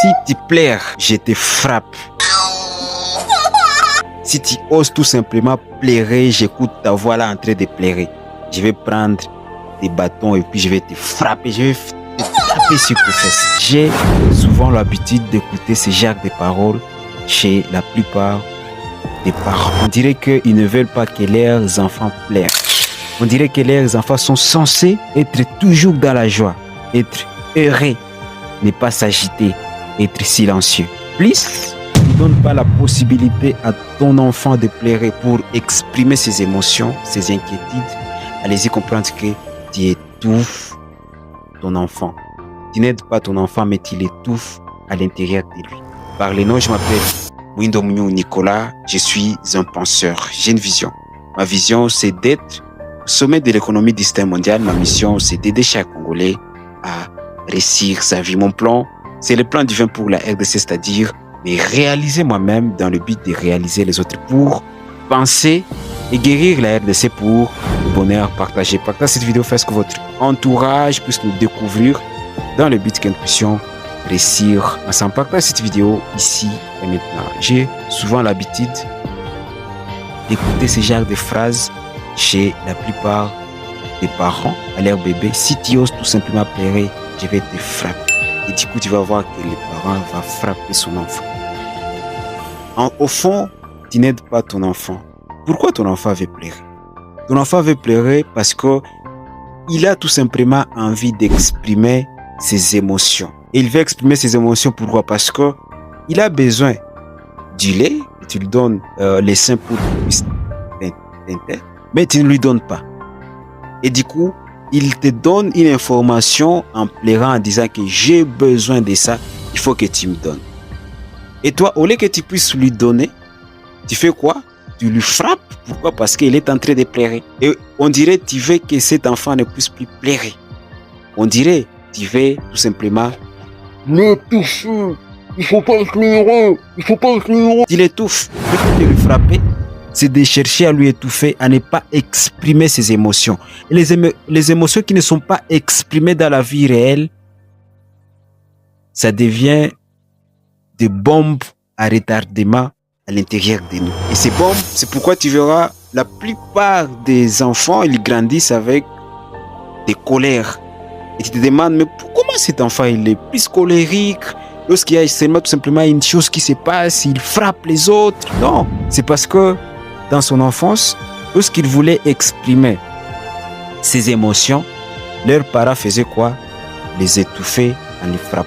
Si tu pleures, je te frappe. Si tu oses tout simplement pleurer, j'écoute ta voix là en train de pleurer. Je vais prendre des bâtons et puis je vais te frapper, je vais te taper sur tes fesses. J'ai souvent l'habitude d'écouter ce genre de paroles chez la plupart des parents. On dirait qu'ils ne veulent pas que leurs enfants pleurent. On dirait que leurs enfants sont censés être toujours dans la joie, être heureux, ne pas s'agiter, être silencieux. Plus, ne donne pas la possibilité à ton enfant de pleurer pour exprimer ses émotions, ses inquiétudes. Allez-y comprendre que tu étouffes ton enfant. Tu n'aides pas ton enfant, mais tu l'étouffes à l'intérieur de lui. Par les noms, je m'appelle Mwindo Mugnou Nicolas. Je suis un penseur. J'ai une vision. Ma vision, c'est d'être au sommet de l'économie du système mondial. Ma mission, c'est d'aider chaque Congolais à réussir sa vie. Mon plan, c'est le plan divin pour la RDC, c'est-à-dire me réaliser moi-même dans le but de réaliser les autres pour penser et guérir la RDC pour le bonheur partagé. Partagez cette vidéo, faites ce que votre entourage puisse nous découvrir dans le but que nous puissions réussir ensemble. Partagez cette vidéo ici et maintenant. J'ai souvent l'habitude d'écouter ce genre de phrases chez la plupart des parents à leur bébé. Si tu oses tout simplement pleurer, je vais te frapper. Et du coup, tu vas voir que le parent va frapper son enfant. Au fond, tu n'aides pas ton enfant. Pourquoi ton enfant veut pleurer? Ton enfant veut pleurer parce qu'il a tout simplement envie d'exprimer ses émotions. Et il veut exprimer ses émotions, pourquoi? Parce qu'il a besoin du lait, tu lui donnes les seins pour qu'il puisse teinter, mais tu ne lui donnes pas. Et du coup, il te donne une information en pleurant, en disant que j'ai besoin de ça, il faut que tu me donnes. Et toi, au lieu que tu puisses lui donner, tu fais quoi? Tu lui frappes. Pourquoi? Parce qu'il est en train de pleurer. Et on dirait que tu veux que cet enfant ne puisse plus pleurer. On dirait que tu veux tout simplement l'étouffer. Il faut pas pleurer. Il faut pas pleurer. Tu l'étouffes. Le fait de lui frapper, c'est de chercher à lui étouffer, à ne pas exprimer ses émotions. Et les émotions qui ne sont pas exprimées dans la vie réelle, ça devient des bombes à retardement à l'intérieur de nous. Et ces bombes, c'est pourquoi tu verras la plupart des enfants, ils grandissent avec des colères. Et tu te demandes, mais comment cet enfant il est plus colérique? Lorsqu'il y a seulement tout simplement une chose qui se passe, il frappe les autres. Non, c'est parce que dans son enfance, lorsqu'il voulait exprimer ses émotions, leurs parents faisaient quoi? Les étouffer en les frappant.